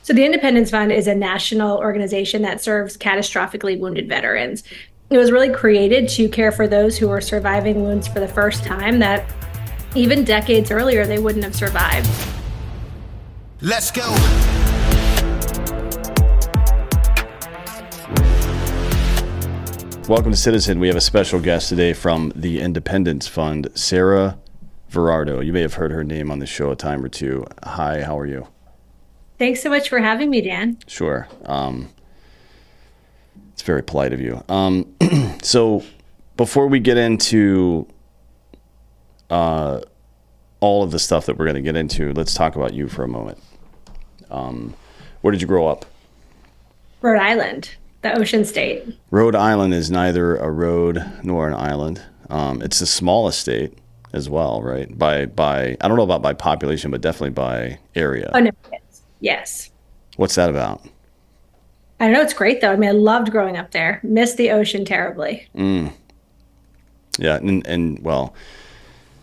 So the Independence Fund is a national organization that serves catastrophically wounded veterans. It was really created to care for those who were surviving wounds for the first time that even decades earlier they wouldn't have survived. Let's go. Welcome to Citizen. We have a special guest today from the Independence Fund, Sarah Verardo. You may have heard her name on the show a time or two. Hi, how are you? Thanks so much for having me, Dan. Sure. It's very polite of you. So before we get into all of the stuff that we're going to get into, let's talk about you for a moment. Where did you grow up? Rhode Island, the Ocean State. Rhode Island is neither a road nor an island. It's the smallest state as well, right? By I don't know about by population, but definitely by area. Oh, no, yes. What's that about? I don't know. It's great, though. I mean, I loved growing up there. Missed the ocean terribly. Yeah, and well,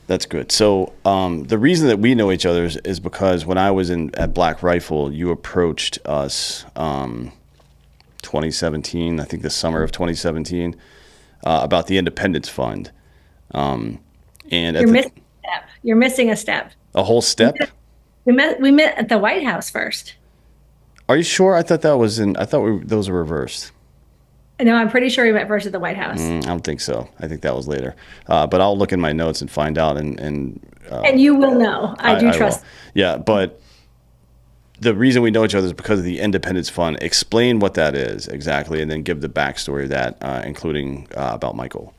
that's good. So the reason that we know each other is because when I was at Black Rifle, you approached us 2017, I think the summer of 2017, about the Independence Fund. And You're missing a step. A whole step? We met at the White House first. Are you sure? I thought those were reversed. No, I'm pretty sure we met first at the White House. I don't think so. I think that was later. But I'll look in my notes and find out. And you will know. I do trust. Yeah, but the reason we know each other is because of the Independence Fund. Explain what that is exactly, and then give the backstory of that, including about Michael.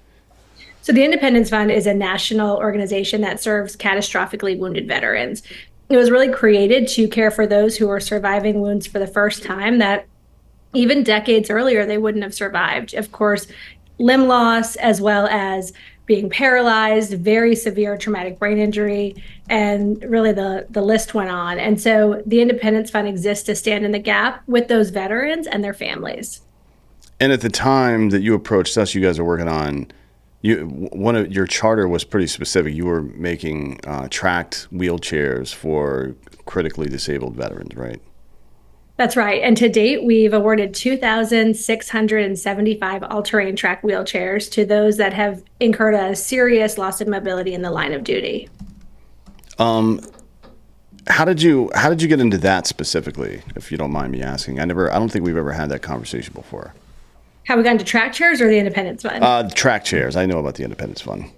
So the Independence Fund is a national organization that serves catastrophically wounded veterans. It was really created to care for those who were surviving wounds for the first time that even decades earlier they wouldn't have survived. Of course, limb loss, as well as being paralyzed, very severe traumatic brain injury, and really the list went on. And so the Independence Fund exists to stand in the gap with those veterans and their families. And at the time that you approached us, you guys are working on one of your charter was pretty specific. You were making tracked wheelchairs for critically disabled veterans, right? That's right. And to date, we've awarded 2,675 all-terrain track wheelchairs to those that have incurred a serious loss of mobility in the line of duty. How did you get into that specifically, if you don't mind me asking? I don't think we've ever had that conversation before. How we got into track chairs or the Independence Fund? Track chairs. I know about the Independence Fund.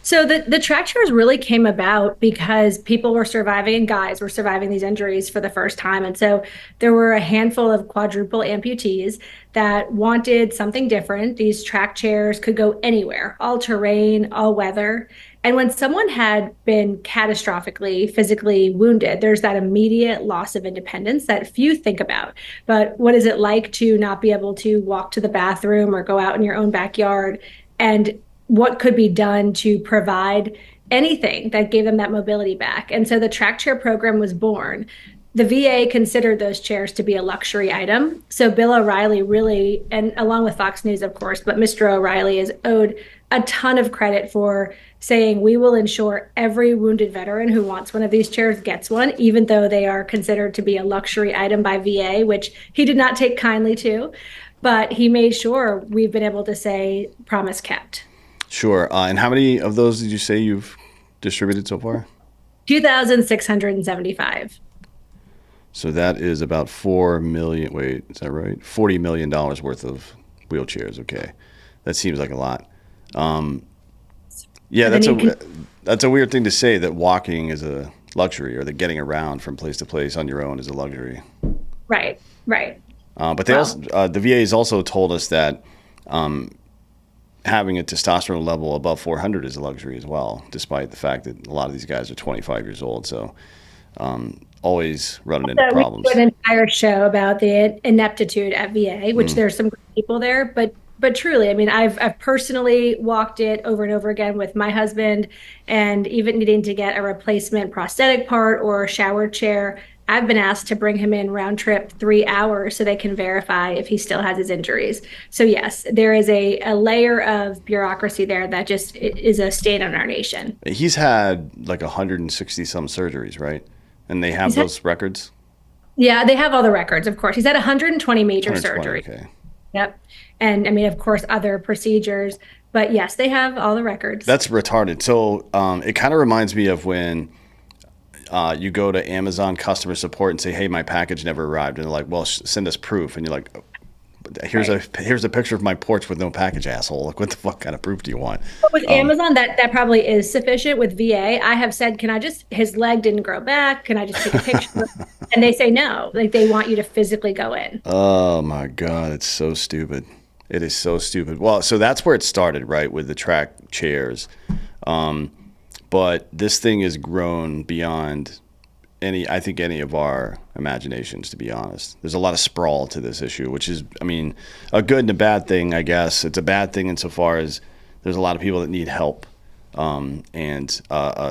So the track chairs really came about because people were surviving, and guys were surviving these injuries for the first time. And so there were a handful of quadruple amputees that wanted something different. These track chairs could go anywhere, all terrain, all weather. And when someone had been catastrophically physically wounded, there's that immediate loss of independence that few think about. But what is it like to not be able to walk to the bathroom or go out in your own backyard? And what could be done to provide anything that gave them that mobility back? And so the track chair program was born. The VA considered those chairs to be a luxury item. So Bill O'Reilly really, and along with Fox News, of course, but Mr. O'Reilly is owed a ton of credit for saying we will ensure every wounded veteran who wants one of these chairs gets one, even though they are considered to be a luxury item by VA, which he did not take kindly to. But he made sure we've been able to say promise kept. Sure. And how many of those did you say you've distributed so far? 2,675. So that is about 4 million. Wait, is that right? $40 million worth of wheelchairs. Okay. That seems like a lot. Yeah, that's a weird thing to say, that walking is a luxury, or that getting around from place to place on your own is a luxury. Right. But the VA has also told us that having a testosterone level above 400 is a luxury as well, despite the fact that a lot of these guys are 25 years old. So always running into problems. We did an entire show about the ineptitude at VA, which there's some great people there, but truly, I mean, I've personally walked it over and over again with my husband, and even needing to get a replacement prosthetic part or a shower chair, I've been asked to bring him in round trip 3 hours so they can verify if he still has his injuries. So yes, there is a layer of bureaucracy there that just is a stain on our nation. He's had like 160 some surgeries, right? And they have those records? Yeah, they have all the records, of course. He's had 120 major 120. surgeries. Okay. Yep. And I mean, of course, other procedures. But yes, they have all the records. That's retarded. So it kind of reminds me of when you go to Amazon customer support and say, "Hey, my package never arrived," and they're like, "Well, send us proof." And you're like, Right. here's a picture of my porch with no package, asshole. Like, what the fuck kind of proof do you want?" But with Amazon, that probably is sufficient. With VA, I have said, can I just, his leg didn't grow back. Can I just take a picture? And they say no. Like they want you to physically go in. Oh my God, it's so stupid. It is so stupid. Well, so that's where it started, right, with the track chairs. But this thing has grown beyond I think any of our imaginations, to be honest. There's a lot of sprawl to this issue, which is, I mean, a good and a bad thing, I guess. It's a bad thing insofar as there's a lot of people that need help, and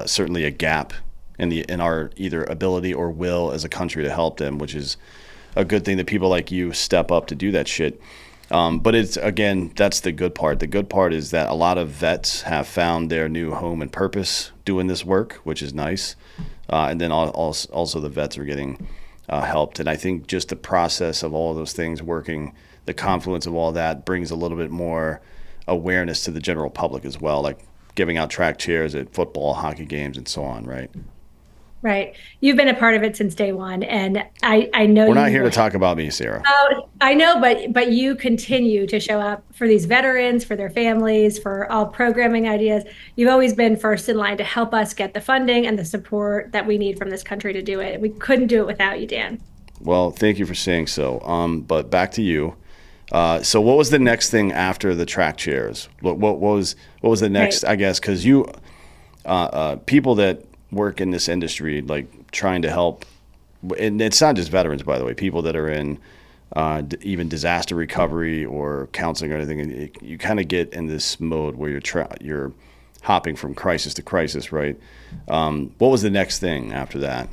certainly a gap in our either ability or will as a country to help them, which is a good thing that people like you step up to do that shit. But it's, again, that's the good part. The good part is that a lot of vets have found their new home and purpose doing this work, which is nice. And then also the vets are getting helped. And I think just the process of all of those things working, the confluence of all that brings a little bit more awareness to the general public as well, like giving out track chairs at football, hockey games, and so on, right? Right. You've been a part of it since day one. And I know We're not you here to will. talk about me, Sarah. I know, but you continue to show up for these veterans, for their families, for all programming ideas. You've always been first in line to help us get the funding and the support that we need from this country to do it. We couldn't do it without you, Dan. Well, thank you for saying so. But back to you. So what was the next thing after the track chairs? What was the Right. next? I guess because you people that work in this industry, like trying to help, and it's not just veterans, by the way. People that are in even disaster recovery or counseling or anything, and you kind of get in this mode where you're hopping from crisis to crisis, right? What was the next thing after that?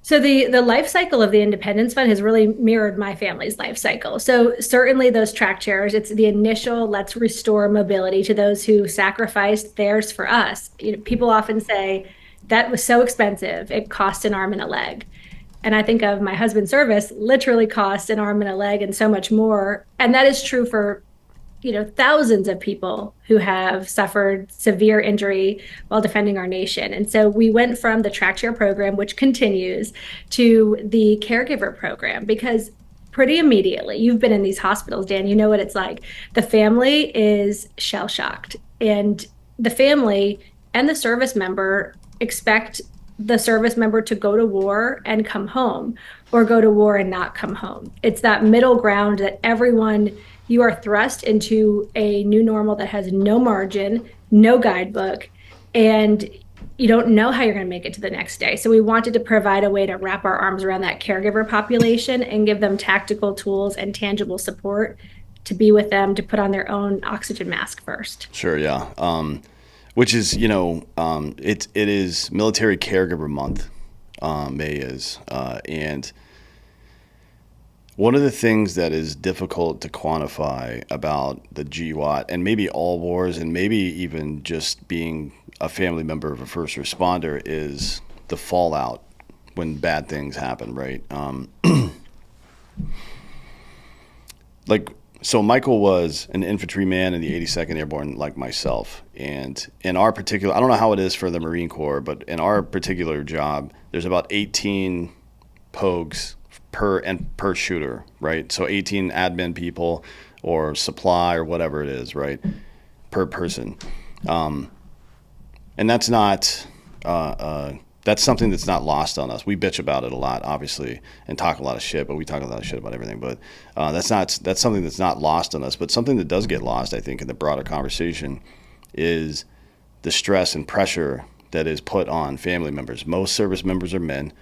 So the life cycle of the Independence Fund has really mirrored my family's life cycle. So certainly those track chairs, it's the initial let's restore mobility to those who sacrificed theirs for us. You know, people often say that was so expensive, it cost an arm and a leg. And I think of my husband's service literally cost an arm and a leg and so much more. And that is true for thousands of people who have suffered severe injury while defending our nation. And so we went from the track chair program, which continues, to the caregiver program because pretty immediately, you've been in these hospitals, Dan, you know what it's like. The family is shell shocked, and the family and the service member expect the service member to go to war and come home or go to war and not come home. It's that middle ground that everyone, you are thrust into a new normal that has no margin, no guidebook, and you don't know how you're going to make it to the next day. So we wanted to provide a way to wrap our arms around that caregiver population and give them tactical tools and tangible support to be with them, to put on their own oxygen mask first. Sure, yeah. Which is, it is Military Caregiver Month. May is, and one of the things that is difficult to quantify about the GWAT and maybe all wars and maybe even just being a family member of a first responder is the fallout when bad things happen, right? Like, so Michael was an infantryman in the 82nd Airborne, like myself. And in our particular, I don't know how it is for the Marine Corps, but in our particular job, there's about 18 pogues per shooter, right? So 18 admin people or supply or whatever it is, right, per person. And that's something that's not lost on us. We bitch about it a lot, obviously, and talk a lot of shit, but we talk a lot of shit about everything. But that's something that's not lost on us. But something that does get lost, I think, in the broader conversation is the stress and pressure that is put on family members. Most service members are men,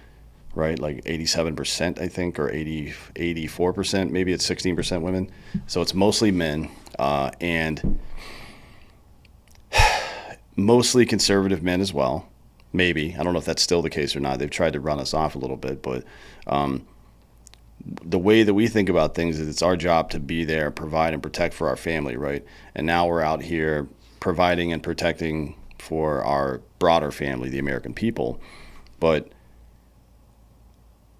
right? Like 87%, I think, or 84%. Maybe it's 16% women. So it's mostly men, and mostly conservative men as well. Maybe. I don't know if that's still the case or not. They've tried to run us off a little bit, but the way that we think about things is it's our job to be there, provide and protect for our family, right? And now we're out here providing and protecting for our broader family, the American people. But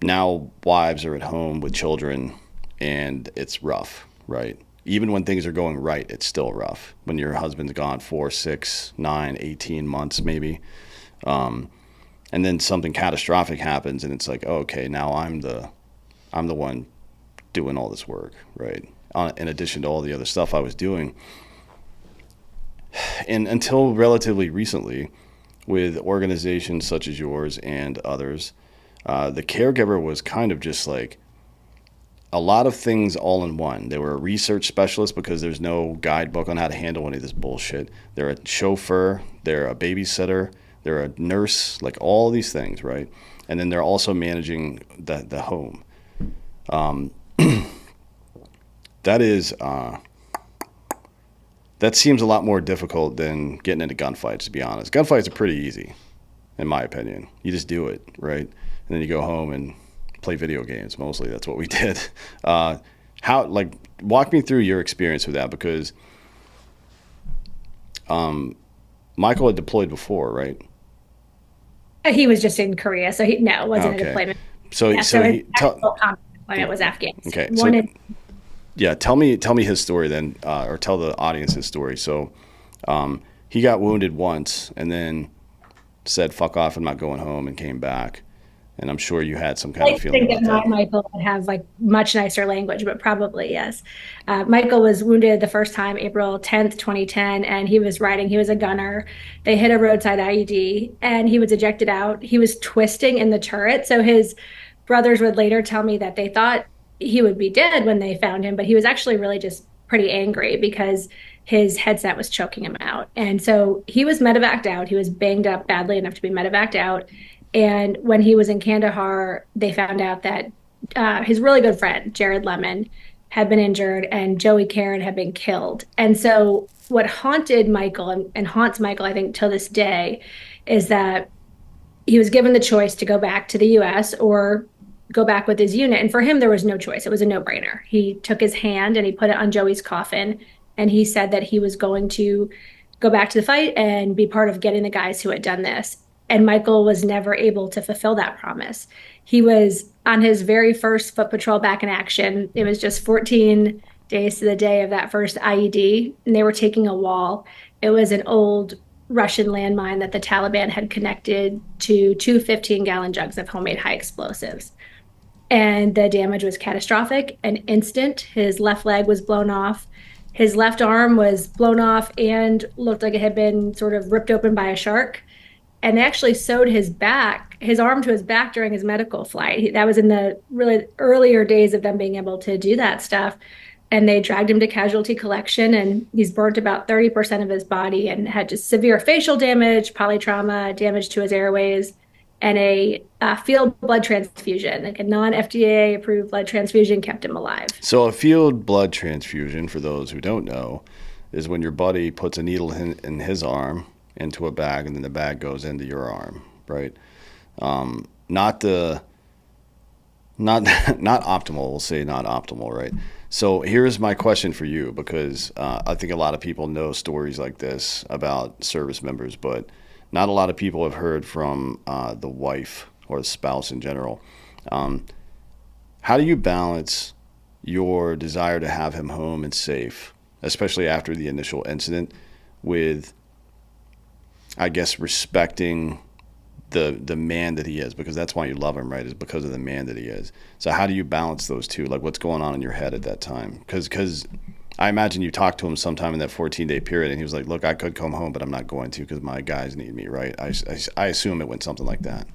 now wives are at home with children and it's rough, right? Even when things are going right, it's still rough. When your husband's gone 4, 6, 9, 18 months maybe. And then something catastrophic happens and it's like, oh, okay, now I'm the one doing all this work, right? In addition to all the other stuff I was doing. And until relatively recently, with organizations such as yours and others, the caregiver was kind of just like a lot of things all in one. They were a research specialist because there's no guidebook on how to handle any of this bullshit. They're a chauffeur, they're a babysitter, they're a nurse, like all these things, right? And then they're also managing the home. That is that seems a lot more difficult than getting into gunfights, to be honest. Gunfights are pretty easy, in my opinion. You just do it, right? And then you go home and play video games. Mostly that's what we did. Walk me through your experience with that, because Michael had deployed before, right? He was just in Korea, so it wasn't a Okay. deployment. So Yeah, so his he actual combat deployment was Afghanistan. okay. One So in yeah, tell me his story then, or tell the audience his story. So he got wounded once and then said, "Fuck off, I'm not going home," and came back. And I'm sure you had some kind I of feeling think that about that. Michael would have like much nicer language, but probably yes. Michael was wounded the first time April 10th, 2010, and he was riding. He was a gunner. They hit a roadside IED, and he was ejected out. He was twisting in the turret. So his brothers would later tell me that they thought he would be dead when they found him, but he was actually really just pretty angry because his headset was choking him out. And so he was medevaced out. He was banged up badly enough to be medevaced out. And when he was in Kandahar, they found out that his really good friend, Jared Lemon, had been injured and Joey Karen had been killed. And so, what haunted Michael and haunts Michael, I think, till this day, is that he was given the choice to go back to the US or go back with his unit. And for him, there was no choice. It was a no brainer. He took his hand and he put it on Joey's coffin. And he said that he was going to go back to the fight and be part of getting the guys who had done this. And Michael was never able to fulfill that promise. He was on his very first foot patrol back in action. It was just 14 days to the day of that first IED, and they were taking a wall. It was an old Russian landmine that the Taliban had connected to two 15-gallon jugs of homemade high explosives. And the damage was catastrophic and instant. His left leg was blown off. His left arm was blown off and looked like it had been sort of ripped open by a shark. And they actually sewed his arm to his back during his medical flight. That was in the really earlier days of them being able to do that stuff. And they dragged him to casualty collection, and he's burnt about 30% of his body and had just severe facial damage, polytrauma, damage to his airways, and a field blood transfusion, like a non-FDA approved blood transfusion, kept him alive. So a field blood transfusion, for those who don't know, is when your buddy puts a needle in his arm into a bag, and then the bag goes into your arm, right? Not not optimal. We'll say not optimal, right? So here's my question for you, because I think a lot of people know stories like this about service members, but not a lot of people have heard from the wife or the spouse in general. How do you balance your desire to have him home and safe, especially after the initial incident, with, I guess, respecting the man that he is, because that's why you love him, right? Is because of the man that he is. So how do you balance those two? Like, what's going on in your head at that time? Because I imagine you talked to him sometime in that 14-day period, and he was like, "Look, I could come home, but I'm not going to because my guys need me," right? I assume it went something like that.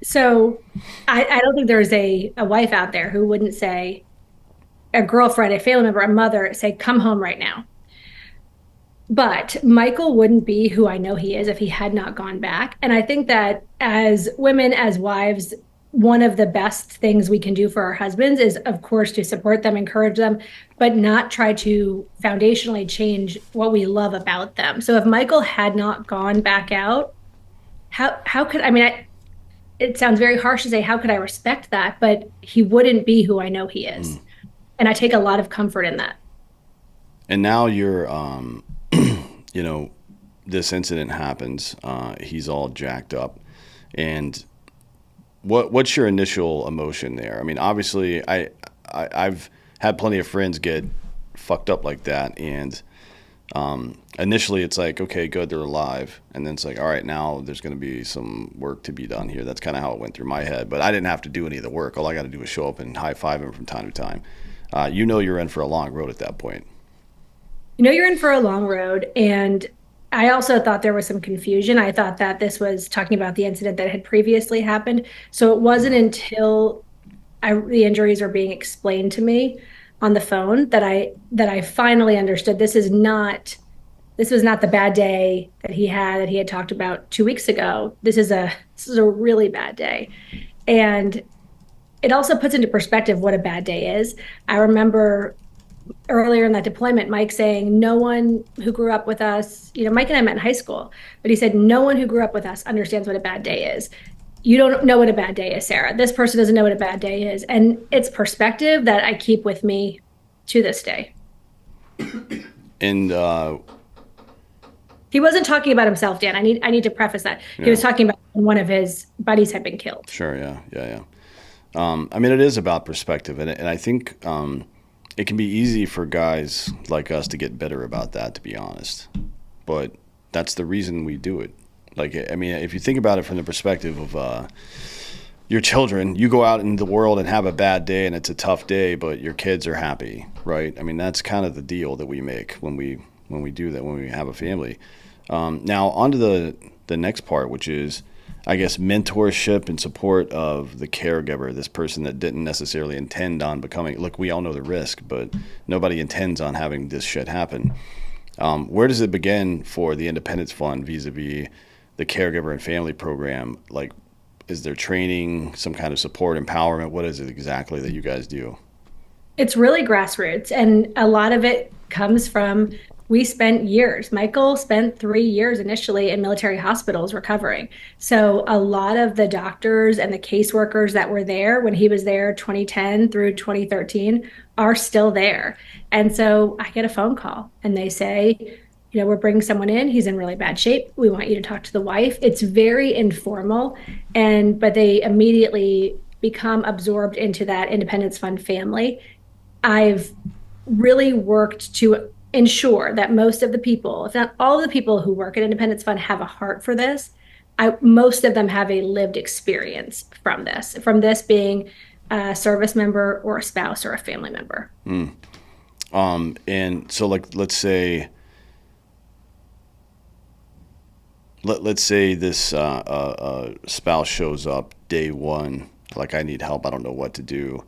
So I don't think there's a wife out there who wouldn't say, a girlfriend, a family member, a mother, say, "Come home right now." But Michael wouldn't be who I know he is if he had not gone back. And I think that as women, as wives, one of the best things we can do for our husbands is, of course, to support them, encourage them, but not try to foundationally change what we love about them. So if Michael had not gone back out, how could, I mean, it sounds very harsh to say, how could I respect that? But he wouldn't be who I know he is. And I take a lot of comfort in that. And now you're, this incident happens. He's all jacked up. And what's your initial emotion there? I mean, obviously, I've had plenty of friends get fucked up like that, and initially it's like, okay, good, they're alive, and then it's like, all right, now there's going to be some work to be done here. That's kind of how it went through my head, but I didn't have to do any of the work. All I got to do was show up and high five him from time to time. You're in for a long road at that point. You're in for a long road. And I also thought there was some confusion. I thought that this was talking about the incident that had previously happened. So it wasn't until the injuries were being explained to me on the phone that I finally understood this was not the bad day that he had talked about 2 weeks ago. This is a really bad day. And it also puts into perspective what a bad day is. I remember earlier in that deployment, Mike saying, no one who grew up with us, Mike and I met in high school, but he said, no one who grew up with us understands what a bad day is. You don't know what a bad day is, Sarah. This person doesn't know what a bad day is. And it's perspective that I keep with me to this day. And he wasn't talking about himself, Dan. I need to preface that. Yeah. He was talking about one of his buddies had been killed. Sure, yeah. I mean, it is about perspective, and I think it can be easy for guys like us to get bitter about that, to be honest. But that's the reason we do it. Like, I mean, if you think about it from the perspective of your children, you go out in the world and have a bad day and it's a tough day, but your kids are happy, right? I mean, that's kind of the deal that we make when we do that, when we have a family. Now, on to the next part, which is, I guess, mentorship and support of the caregiver, this person that didn't necessarily intend on becoming, look, we all know the risk, but nobody intends on having this shit happen. Where does it begin for the Independence Fund vis-a-vis the caregiver and family program? Like, is there training, some kind of support, empowerment? What is it exactly that you guys do? It's really grassroots. And a lot of it comes from, we spent years. Michael spent 3 years initially in military hospitals recovering. So a lot of the doctors and the caseworkers that were there when he was there 2010 through 2013 are still there. And so I get a phone call and they say, we're bringing someone in. He's in really bad shape. We want you to talk to the wife. It's very informal, but they immediately become absorbed into that Independence Fund family. I've really worked to ensure that most of the people, if not all of the people who work at Independence Fund, have a heart for this. Most of them have a lived experience from this being a service member or a spouse or a family member. And so, like, let's say this spouse shows up day one, like, I need help, I don't know what to do.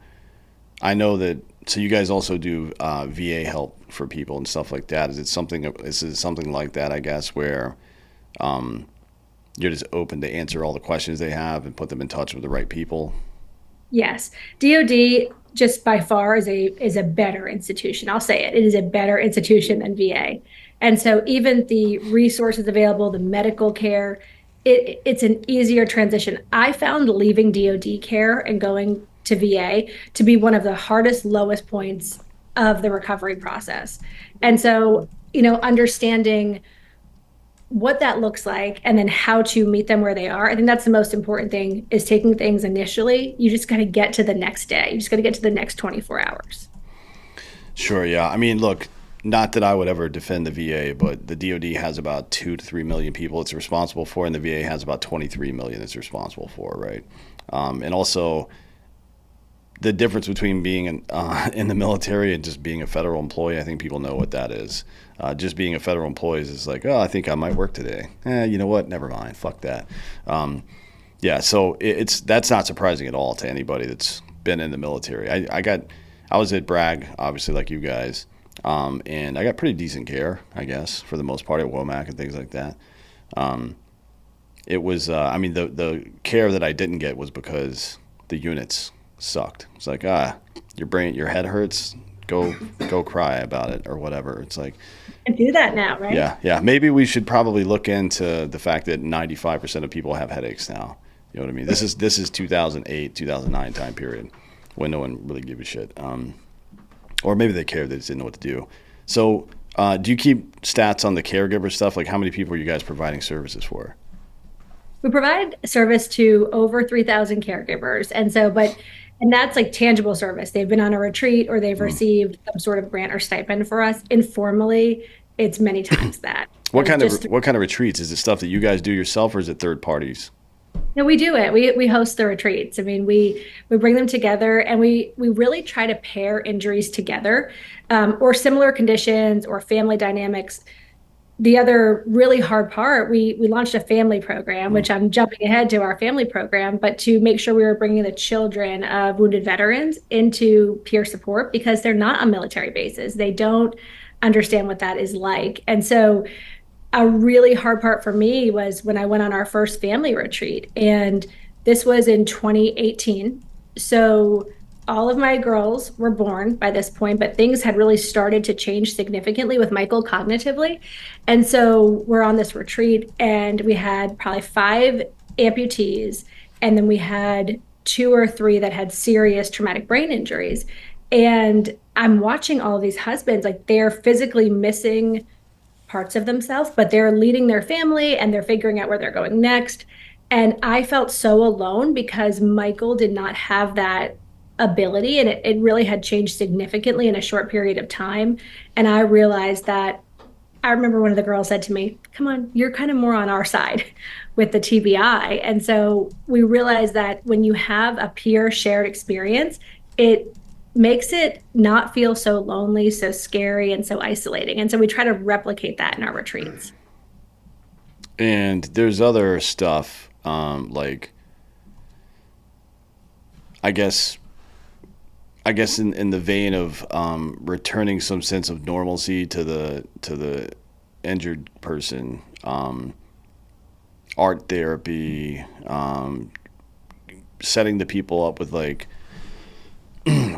I know that. So you guys also do VA help for people and stuff like that. Is it something like that, I guess, where you're just open to answer all the questions they have and put them in touch with the right people? Yes. DoD just by far is a better institution. I'll say it. It is a better institution than VA. And so even the resources available, the medical care, it's an easier transition. I found leaving DoD care and going to VA to be one of the hardest, lowest points of the recovery process. And so, understanding what that looks like and then how to meet them where they are. I think that's the most important thing, is taking things initially. You just got to get to the next day. You just got to get to the next 24 hours. Sure. Yeah. I mean, look, not that I would ever defend the VA, but the DoD has about 2 to 3 million people it's responsible for, and the VA has about 23 million it's responsible for, right? And also, the difference between being in the military and just being a federal employee, I think people know what that is. Just being a federal employee is like, oh, I think I might work today. You know what? Never mind. Fuck that. Yeah, so that's not surprising at all to anybody that's been in the military. I was at Bragg, obviously, like you guys, and I got pretty decent care, I guess, for the most part, at Womack and things like that. It was, the care that I didn't get was because the units sucked. It's like, your head hurts, go cry about it or whatever. It's like, and do that now, right? Yeah. Maybe we should probably look into the fact that 95% of people have headaches now. You know what I mean? This is 2008, 2009 time period when no one really gave a shit. Or maybe they cared, they just didn't know what to do. So, do you keep stats on the caregiver stuff? Like, how many people are you guys providing services for? We provide service to over 3,000 caregivers. And that's like tangible service. They've been on a retreat or they've Mm. received some sort of grant or stipend for us. Informally, it's many times that. So just What kind of retreats? Is it stuff that you guys do yourself, or is it third parties? no, we do it. We host the retreats. I mean, we bring them together, and we really try to pair injuries together, or similar conditions or family dynamics. The other really hard part, we launched a family program, Mm. which I'm jumping ahead to our family program, but to make sure we were bringing the children of wounded veterans into peer support because they're not on military bases. They don't understand what that is like. And so a really hard part for me was when I went on our first family retreat, and this was in 2018. So all of my girls were born by this point, but things had really started to change significantly with Michael cognitively. And so we're on this retreat, and we had probably five amputees, and then we had two or three that had serious traumatic brain injuries. And I'm watching all of these husbands, like they're physically missing parts of themselves, but they're leading their family and they're figuring out where they're going next. And I felt so alone because Michael did not have that ability, and it really had changed significantly in a short period of time. And I realized that I remember one of the girls said to me, "Come on, you're kind of more on our side with the TBI." And so we realized that when you have a peer shared experience, it makes it not feel so lonely, so scary, and so isolating. And so we try to replicate that in our retreats. And there's other stuff, like I guess in the vein of returning some sense of normalcy to the injured person, art therapy, setting the people up with like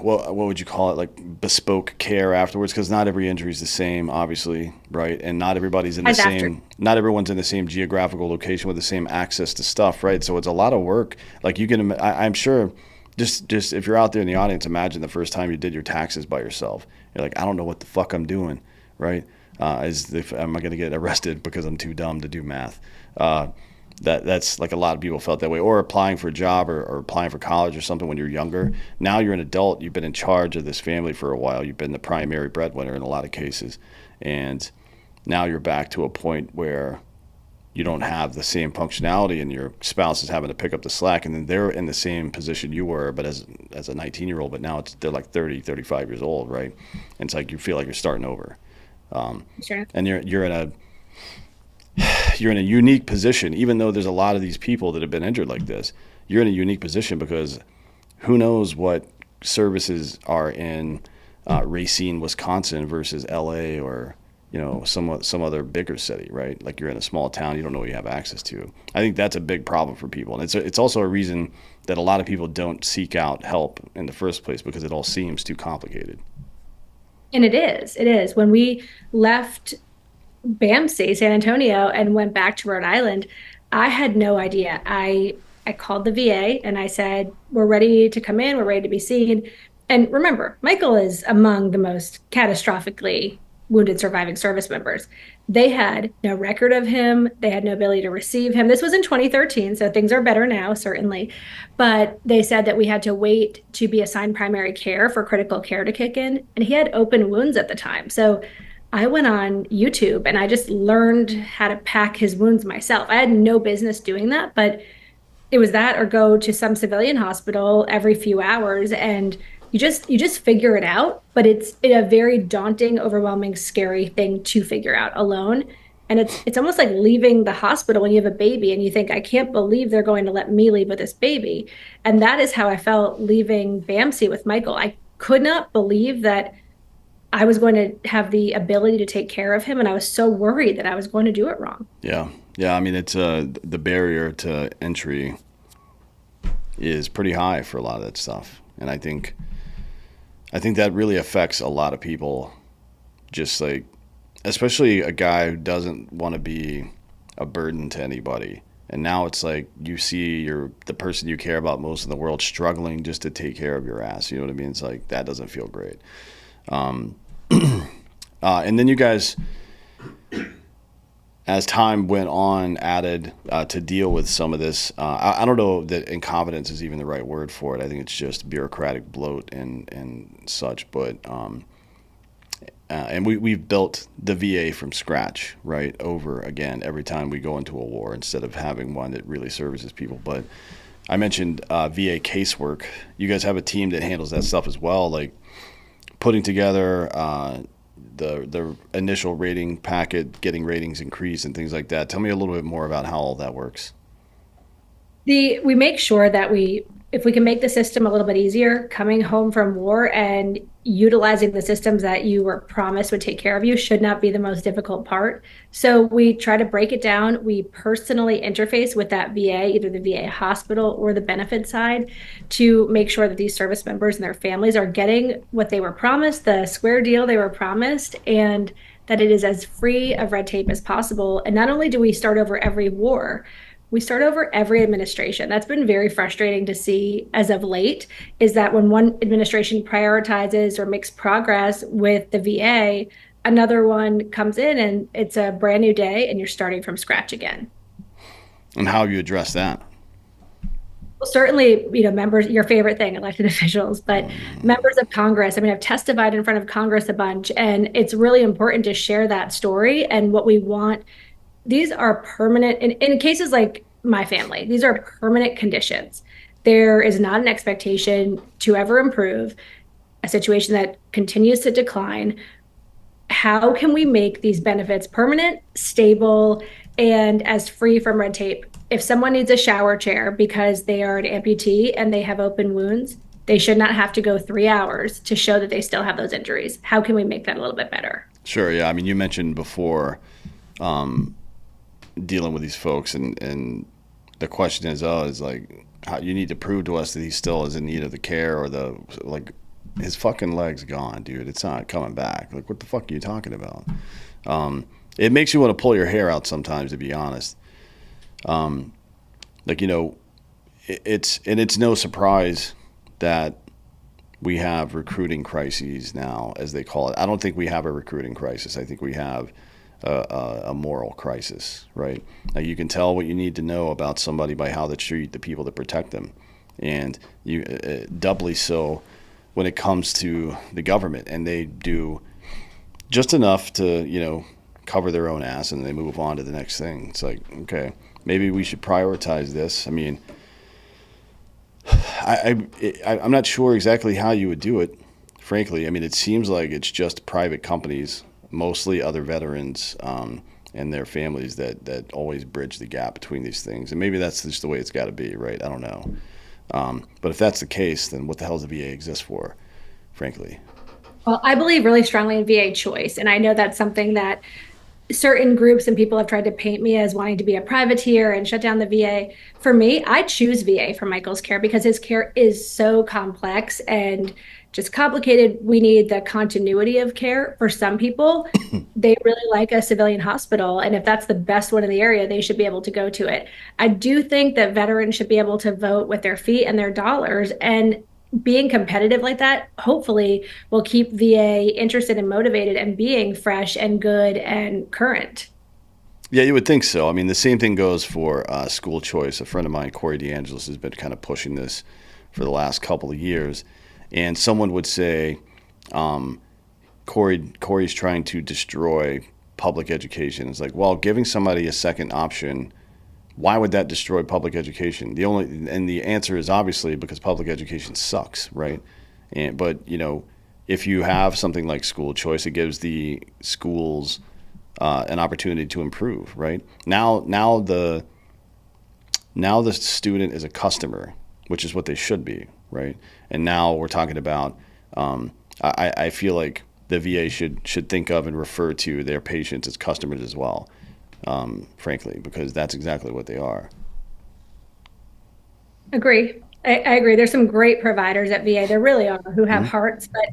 what would you call it, like bespoke care afterwards, because not every injury is the same, obviously, right? And As after. not everyone's in the same geographical location with the same access to stuff, right? So it's a lot of work. Like I'm sure, just if you're out there in the audience, imagine the first time you did your taxes by yourself. You're like, I don't know what the fuck I'm doing, right? As if am I going to get arrested because I'm too dumb to do math? That's like a lot of people felt that way, or applying for a job, or applying for college or something when you're younger. Now you're an adult, you've been in charge of this family for a while, you've been the primary breadwinner in a lot of cases, and now you're back to a point where you don't have the same functionality, and your spouse is having to pick up the slack, and then they're in the same position you were, but as a 19-year-old, but now they're like 30, 35 years old, right? And it's like you feel like you're starting over. Sure. And you're in a unique position, even though there's a lot of these people that have been injured like this. You're in a unique position because who knows what services are in Racine, Wisconsin versus LA, or some other bigger city, right? Like you're in a small town, you don't know what you have access to. I think that's a big problem for people, and it's also a reason that a lot of people don't seek out help in the first place, because it all seems too complicated. And it is. It is. When we left BAMC, San Antonio, and went back to Rhode Island, I had no idea. I called the VA and I said, "We're ready to come in. We're ready to be seen." And remember, Michael is among the most catastrophically wounded surviving service members. They had no record of him. They had no ability to receive him. This was in 2013, so things are better now, certainly. But they said that we had to wait to be assigned primary care for critical care to kick in. And he had open wounds at the time. So I went on YouTube and I just learned how to pack his wounds myself. I had no business doing that, but it was that or go to some civilian hospital every few hours, and you just figure it out, but it's a very daunting, overwhelming, scary thing to figure out alone. And it's almost like leaving the hospital when you have a baby and you think, I can't believe they're going to let me leave with this baby. And that is how I felt leaving BAMC with Michael. I could not believe that I was going to have the ability to take care of him, and I was so worried that I was going to do it wrong. Yeah, yeah. I mean, it's the barrier to entry is pretty high for a lot of that stuff, and I think that really affects a lot of people. Just like, especially a guy who doesn't want to be a burden to anybody. And now it's like you see the person you care about most in the world struggling just to take care of your ass. You know what I mean? It's like that doesn't feel great. And then you guys, as time went on, added to deal with some of this. I don't know that incompetence is even the right word for it. I think it's just bureaucratic bloat and such. But and we've built the VA from scratch, right, over again every time we go into a war instead of having one that really services people. But I mentioned VA casework. You guys have a team that handles that stuff as well, like putting together the initial rating packet, getting ratings increased, and things like that. Tell me a little bit more about how all that works. We make sure that if we can make the system a little bit easier, coming home from war and utilizing the systems that you were promised would take care of you should not be the most difficult part. So we try to break it down. We personally interface with that VA, either the VA hospital or the benefit side, to make sure that these service members and their families are getting what they were promised, the square deal they were promised, and that it is as free of red tape as possible. And not only do we start over every war, we start over every administration. That's been very frustrating to see as of late, is that when one administration prioritizes or makes progress with the VA, another one comes in and it's a brand new day and you're starting from scratch again. And how you address that? Well, certainly, members, your favorite thing, elected officials, but members of Congress. I mean, I've testified in front of Congress a bunch, and it's really important to share that story and what we want. These are permanent, in cases like my family, these are permanent conditions. There is not an expectation to ever improve, a situation that continues to decline. How can we make these benefits permanent, stable, and as free from red tape? If someone needs a shower chair because they are an amputee and they have open wounds, they should not have to go 3 hours to show that they still have those injuries. How can we make that a little bit better? Sure. Yeah. I mean, you mentioned before dealing with these folks, and the question is, is like, how you need to prove to us that he still is in need of the care, or his fucking leg's gone, dude. It's not coming back. Like, what the fuck are you talking about? It makes you want to pull your hair out sometimes, to be honest. It's no surprise that we have recruiting crises now, as they call it. I don't think we have a recruiting crisis. I think we have a moral crisis, right? Now, you can tell what you need to know about somebody by how they treat the people that protect them, and you doubly so when it comes to the government, and they do just enough to cover their own ass, and they move on to the next thing. It's like, okay, maybe we should prioritize this. I mean, I'm not sure exactly how you would do it, frankly. I mean, it seems like it's just private companies, mostly other veterans and their families, that always bridge the gap between these things. And maybe that's just the way it's got to be, right? I don't know. But if that's the case, then what the hell does the VA exist for, frankly? Well, I believe really strongly in VA choice. And I know that's something that certain groups and people have tried to paint me as wanting to be a privateer and shut down the VA. For me, I choose VA for Michael's care because his care is so complex and just complicated. We need the continuity of care. For some people, they really like a civilian hospital. And if that's the best one in the area, they should be able to go to it. I do think that veterans should be able to vote with their feet and their dollars. And being competitive like that, hopefully, will keep VA interested and motivated and being fresh and good and current. Yeah, you would think so. I mean, the same thing goes for school choice. A friend of mine, Corey DeAngelis, has been kind of pushing this for the last couple of years. And someone would say, Corey's trying to destroy public education. It's like, well, giving somebody a second option, why would that destroy public education? The answer is obviously because public education sucks, right? But if you have something like school choice, it gives the schools an opportunity to improve, right? Now the student is a customer, which is what they should be, right? And now we're talking about, I feel like the VA should think of and refer to their patients as customers as well, frankly, because that's exactly what they are. Agree. I agree. There's some great providers at VA. There really are, who have hearts. But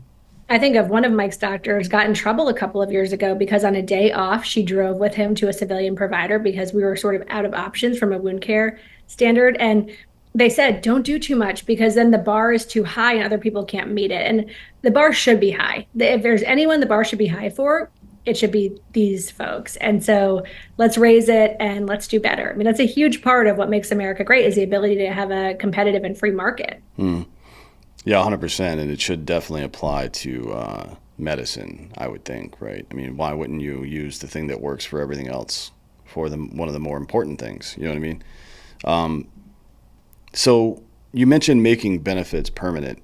I think of one of Mike's doctors got in trouble a couple of years ago because on a day off, she drove with him to a civilian provider because we were sort of out of options from a wound care standard. And they said, don't do too much because then the bar is too high and other people can't meet it. And the bar should be high. If there's anyone the bar should be high for, it should be these folks. And so let's raise it and let's do better. I mean, that's a huge part of what makes America great is the ability to have a competitive and free market. Yeah, 100%. And it should definitely apply to medicine, I would think, right? I mean, why wouldn't you use the thing that works for everything else for one of the more important things? You know what I mean? So you mentioned making benefits permanent.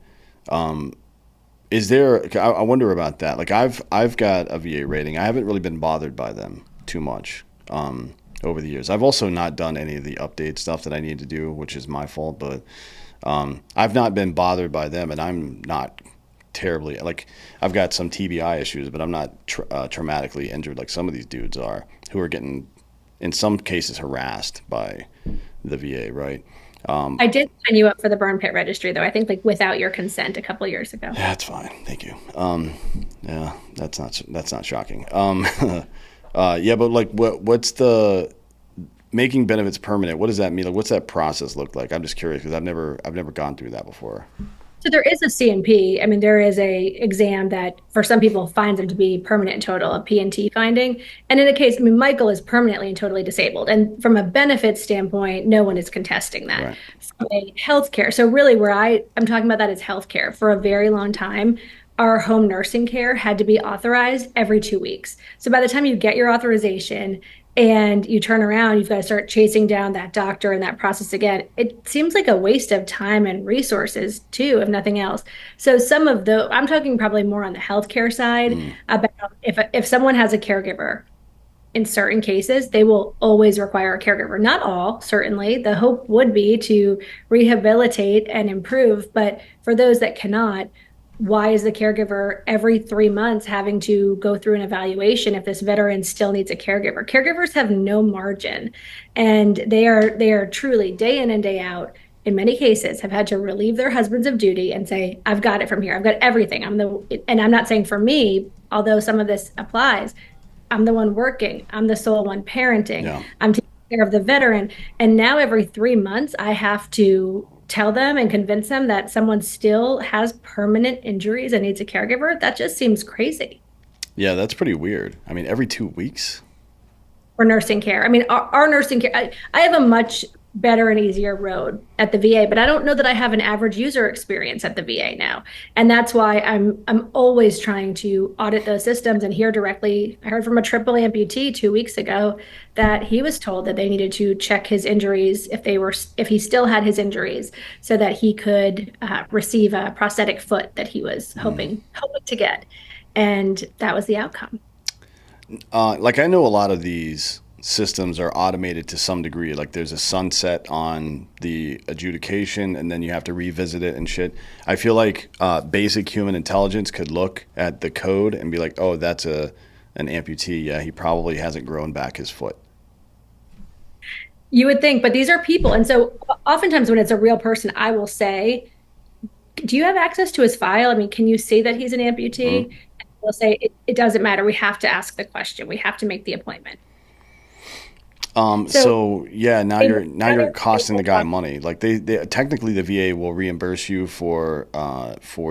Is there? I wonder about that. Like I've got a VA rating. I haven't really been bothered by them too much over the years. I've also not done any of the update stuff that I need to do, which is my fault. But I've not been bothered by them, and I'm not terribly like I've got some TBI issues, but I'm not traumatically injured like some of these dudes are, who are getting, in some cases, harassed by the VA, right? I did sign you up for the burn pit registry, though. I think like without your consent a couple of years ago. Yeah, that's fine. Thank you. Yeah, that's not shocking. Yeah, but like, what's the making benefits permanent? What does that mean? Like, what's that process look like? I'm just curious because I've never gone through that before. So there is a CNP. I mean, there is a exam that for some people finds them to be permanent and total, a P&T finding. And in the case, I mean, Michael is permanently and totally disabled. And from a benefits standpoint, no one is contesting that. Right. From a healthcare, so really where I'm talking about that is healthcare. For a very long time, our home nursing care had to be authorized every 2 weeks. So by the time you get your authorization, and you turn around, you've got to start chasing down that doctor and that process again. It seems like a waste of time and resources too, if nothing else. So I'm talking probably more on the healthcare side about if someone has a caregiver, in certain cases, they will always require a caregiver. Not all, certainly. The hope would be to rehabilitate and improve, but for those that cannot, why is the caregiver every 3 months having to go through an evaluation if this veteran still needs a caregiver? Caregivers have no margin, and they are truly day in and day out, in many cases, have had to relieve their husbands of duty and say, I've got it from here. I've got everything. And I'm not saying for me, although some of this applies, I'm the one working. I'm the sole one parenting. Yeah. I'm taking care of the veteran. And now every 3 months, I have to tell them and convince them that someone still has permanent injuries and needs a caregiver. That just seems crazy. Yeah, that's pretty weird. I mean, every 2 weeks. For nursing care. I mean, our nursing care, I have a much better and easier road at the VA, but I don't know that I have an average user experience at the VA now. And that's why I'm always trying to audit those systems and hear directly. I heard from a triple amputee 2 weeks ago that he was told that they needed to check his injuries if he still had his injuries so that he could receive a prosthetic foot that he was hoping to get. And that was the outcome. Like I know a lot of these systems are automated to some degree. Like there's a sunset on the adjudication and then you have to revisit it and shit. I feel like basic human intelligence could look at the code and be like, oh, that's an amputee. Yeah, he probably hasn't grown back his foot. You would think, but these are people. And so oftentimes when it's a real person, I will say, do you have access to his file? I mean, can you see that he's an amputee? Mm-hmm. We'll say it doesn't matter. We have to ask the question. We have to make the appointment. So yeah, now you're costing the guy money. Like they technically the VA will reimburse you for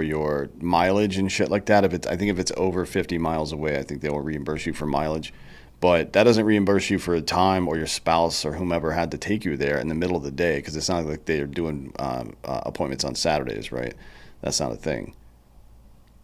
your mileage and shit like that. I think if it's over 50 miles away, I think they will reimburse you for mileage. But that doesn't reimburse you for the time or your spouse or whomever had to take you there in the middle of the day, because it's not like they're doing appointments on Saturdays, right? That's not a thing.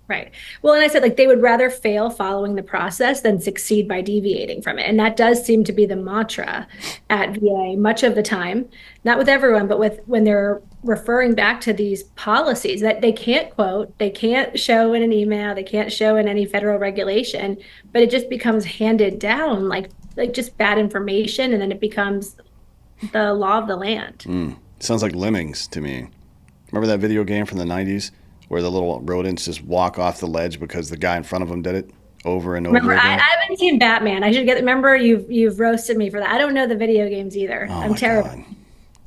Right. Well, and I said, like, they would rather fail following the process than succeed by deviating from it. And that does seem to be the mantra at VA much of the time, not with everyone, but when they're referring back to these policies that they can't quote, they can't show in an email, they can't show in any federal regulation, but it just becomes handed down like just bad information. And then it becomes the law of the land. Sounds like Lemmings to me. Remember that video game from the 90s? Where the little rodents just walk off the ledge because the guy in front of them did it over and over Remember, again. I haven't seen Batman. I should get. Remember, you've roasted me for that. I don't know the video games either. Oh I'm my terrible. God.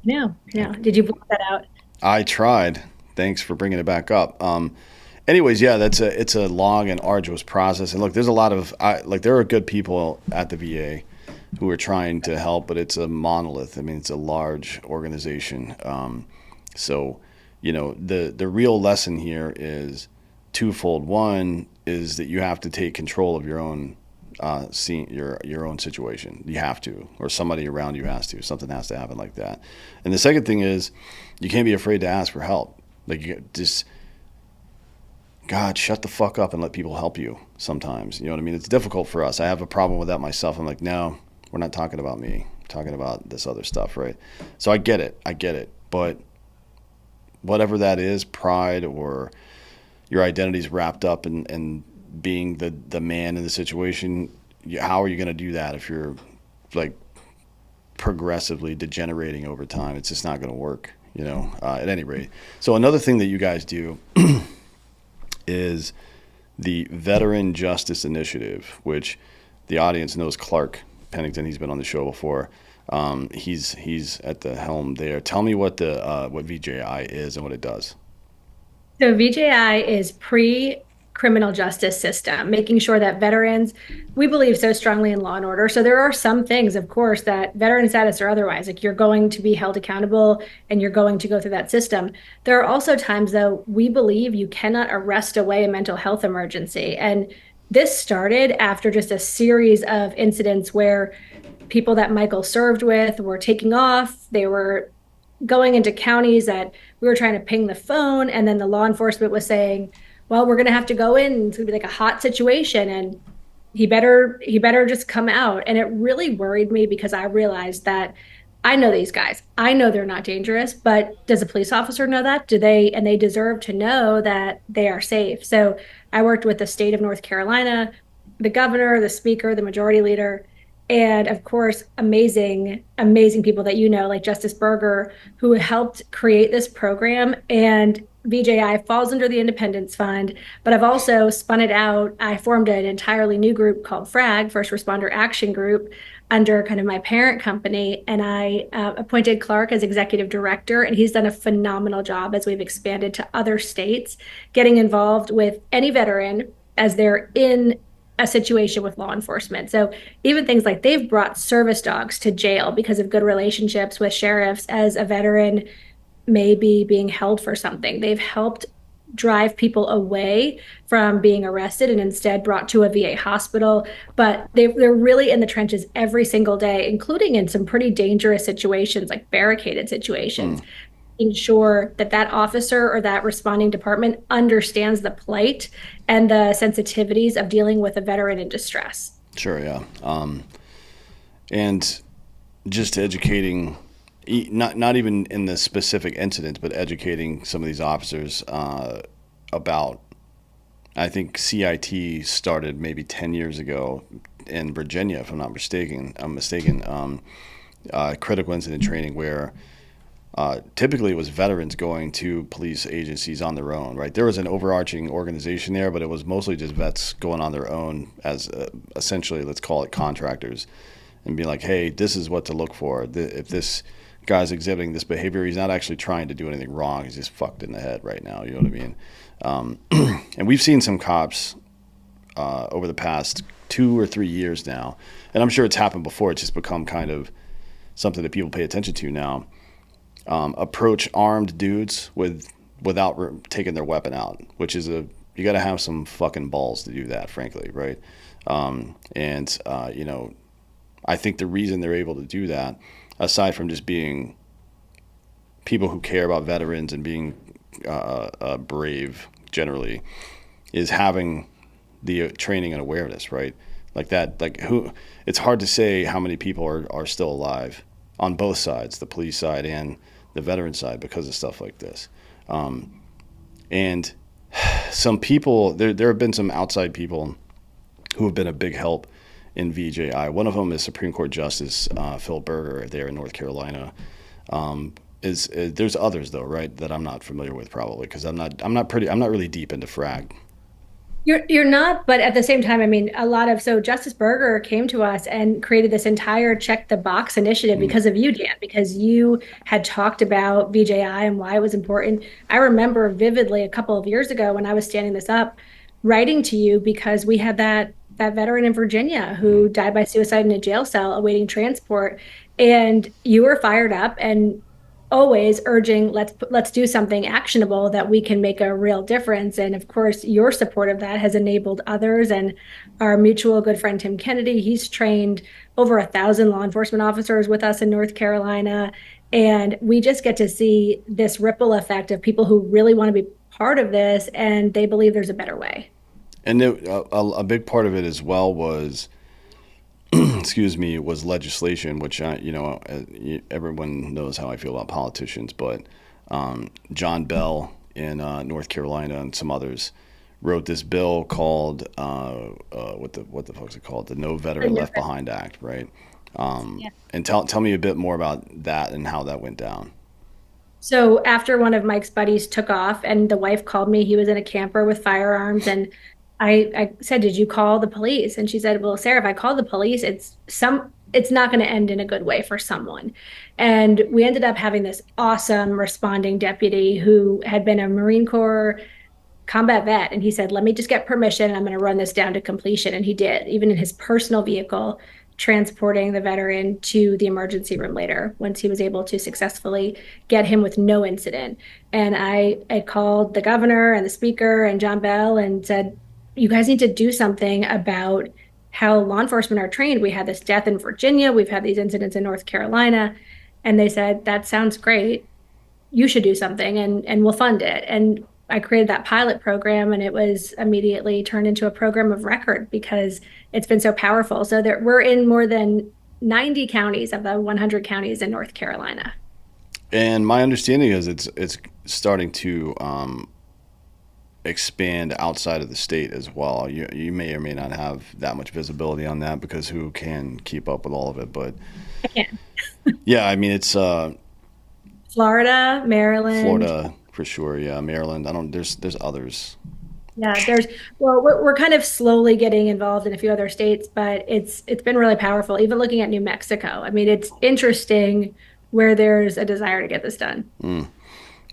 No. Did you block that out? I tried. Thanks for bringing it back up. Anyways, yeah, it's a long and arduous process. And look, there's a lot of there are good people at the VA who are trying to help, but it's a monolith. I mean, it's a large organization. So. You know, the real lesson here is twofold. One is that you have to take control of your own see your own situation. You have to, or somebody around you has to. Something has to happen like that. And the second thing is, you can't be afraid to ask for help. Like you just God, shut the fuck up and let people help you sometimes. You know what I mean? It's difficult for us. I have a problem with that myself. I'm like, no, we're not talking about me. We're talking about this other stuff, right? So I get it. I get it. But whatever that is, pride or your identity's wrapped up in being the man in the situation, how are you going to do that if you're like progressively degenerating over time? It's just not going to work, at any rate. So another thing that you guys do is the Veteran Justice Initiative, which the audience knows Clark Pennington. He's been on the show before. He's at the helm there. Tell me what what VJI is and what it does. So VJI is pre-criminal justice system, making sure that veterans, we believe so strongly in law and order. So there are some things, of course, that veteran status or otherwise, like you're going to be held accountable and you're going to go through that system. There are also times, though, we believe you cannot arrest away a mental health emergency. And this started after just a series of incidents where people that Michael served with were taking off. They were going into counties that we were trying to ping the phone, and then the law enforcement was saying, well, we're going to have to go in. It's going to be like a hot situation, and he better just come out. And it really worried me because I realized that I know these guys. I know they're not dangerous, but does a police officer know that? Do they? And they deserve to know that they are safe. So I worked with the state of North Carolina, the governor, the speaker, the majority leader, and of course, amazing, amazing people that like Justice Berger, who helped create this program. And VJI falls under the Independence Fund, but I've also spun it out. I formed an entirely new group called FRAG, First Responder Action Group, under kind of my parent company. And I appointed Clark as executive director, and he's done a phenomenal job as we've expanded to other states, getting involved with any veteran as they're in a situation with law enforcement. So even things like they've brought service dogs to jail because of good relationships with sheriffs as a veteran may be being held for something. They've helped drive people away from being arrested and instead brought to a VA hospital. But they're really in the trenches every single day, including in some pretty dangerous situations like barricaded situations. Mm, Ensure that that officer or that responding department understands the plight and the sensitivities of dealing with a veteran in distress. sure, yeah. And just educating, not even in the specific incident, but educating some of these officers about. I think CIT started maybe 10 years ago in Virginia, if I'm not mistaken. Critical incident training where typically it was veterans going to police agencies on their own, right? There was an overarching organization there, but it was mostly just vets going on their own as essentially, let's call it contractors, and be like, hey, this is what to look for. If this guy's exhibiting this behavior, he's not actually trying to do anything wrong. He's just fucked in the head right now. You know what I mean? And we've seen some cops over the past 2 or 3 years now, and I'm sure it's happened before. It's just become kind of something that people pay attention to now. Approach armed dudes without taking their weapon out, which is you got to have some fucking balls to do that, frankly, right? And I think the reason they're able to do that, aside from just being people who care about veterans and being brave generally, is having the training and awareness, right? Like that, it's hard to say how many people are still alive on both sides, the police side and the veteran side, because of stuff like this. And some people, there have been some outside people who have been a big help in VJI. One of them is Supreme Court Justice Phil Berger there in North Carolina. There's others though, right, that I'm not familiar with probably because I'm not really deep into frag. You're not, but at the same time, I mean, so Justice Berger came to us and created this entire check the box initiative Mm, because of you, Dan, because you had talked about VJI and why it was important. I remember vividly a couple of years ago when I was standing this up, writing to you because we had that veteran in Virginia mm, who died by suicide in a jail cell awaiting transport, and you were fired up and always urging let's do something actionable that we can make a real difference. And of course, your support of that has enabled others. And our mutual good friend Tim Kennedy, he's trained over 1,000 law enforcement officers with us in North Carolina. And we just get to see this ripple effect of people who really want to be part of this and they believe there's a better way. And a big part of it as well was, excuse me, was legislation, which everyone knows how I feel about politicians, but John Bell in North Carolina and some others wrote this bill called what the fuck's it called? The No Veteran Left Behind Act, right? Yeah. And tell me a bit more about that and how that went down. So after one of Mike's buddies took off and the wife called me, he was in a camper with firearms. And I said, "Did you call the police?" And she said, "Well, Sarah, if I call the police, it's not going to end in a good way for someone." And we ended up having this awesome responding deputy who had been a Marine Corps combat vet. And he said, "Let me just get permission. I'm going to run this down to completion." And he did, even in his personal vehicle, transporting the veteran to the emergency room later once he was able to successfully get him with no incident. And I called the governor and the speaker and John Bell and said, "You guys need to do something about how law enforcement are trained. We had this death in Virginia. We've had these incidents in North Carolina." And they said, "That sounds great. You should do something and we'll fund it." And I created that pilot program and it was immediately turned into a program of record because it's been so powerful. So we're in more than 90 counties of the 100 counties in North Carolina. And my understanding is it's starting to expand outside of the state as well. You may or may not have that much visibility on that because who can keep up with all of it? But I can. yeah, I mean it's Florida, Maryland. Florida for sure. Yeah, Maryland. I don't. There's others. Yeah, we're kind of slowly getting involved in a few other states, but it's been really powerful. Even looking at New Mexico, I mean, it's interesting where there's a desire to get this done.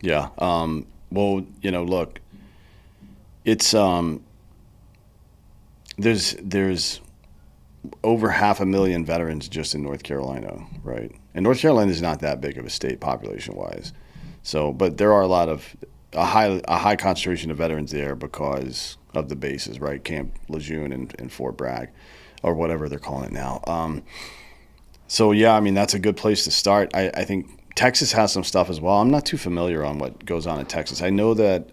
Yeah. Well, look, it's there's over 500,000 veterans just in North Carolina, right? And North Carolina is not that big of a state population wise. So, but there are a high concentration of veterans there because of the bases, right? Camp Lejeune and Fort Bragg, or whatever they're calling it now. So yeah, I mean that's a good place to start. I think Texas has some stuff as well. I'm not too familiar on what goes on in Texas. I know that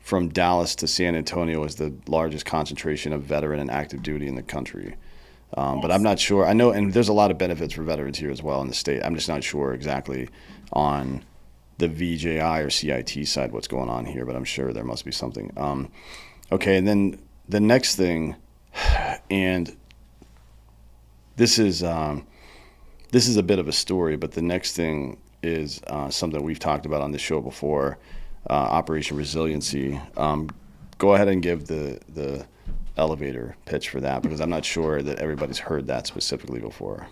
from Dallas to San Antonio is the largest concentration of veteran and active duty in the country. But I'm not sure. I know, and there's a lot of benefits for veterans here as well in the state. I'm just not sure exactly on the VJI or CIT side what's going on here, but I'm sure there must be something. Okay, and then the next thing, and this is a bit of a story, but the next thing is something we've talked about on this show before, Operation Resiliency. Go ahead and give the elevator pitch for that because I'm not sure that everybody's heard that specifically before.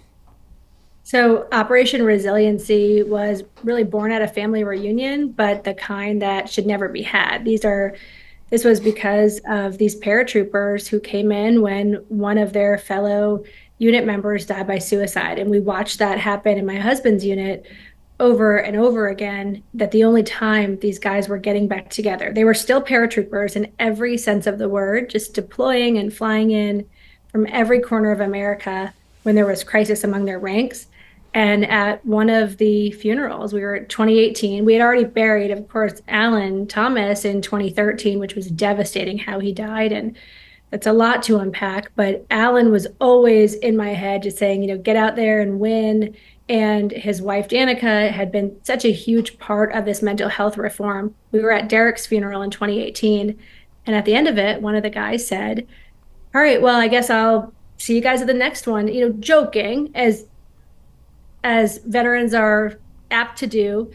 So Operation Resiliency was really born at a family reunion, but the kind that should never be had. This was because of these paratroopers who came in when one of their fellow unit members died by suicide. And we watched that happen in my husband's unit over and over again, that the only time these guys were getting back together, they were still paratroopers in every sense of the word, just deploying and flying in from every corner of America when there was crisis among their ranks. And at one of the funerals, we were at 2018. We had already buried, of course, Alan Thomas in 2013, which was devastating how he died. And that's a lot to unpack. But Alan was always in my head just saying, get out there and win. And his wife, Danica, had been such a huge part of this mental health reform. We were at Derek's funeral in 2018. And at the end of it, one of the guys said, "All right, well, I guess I'll see you guys at the next one," joking as veterans are apt to do,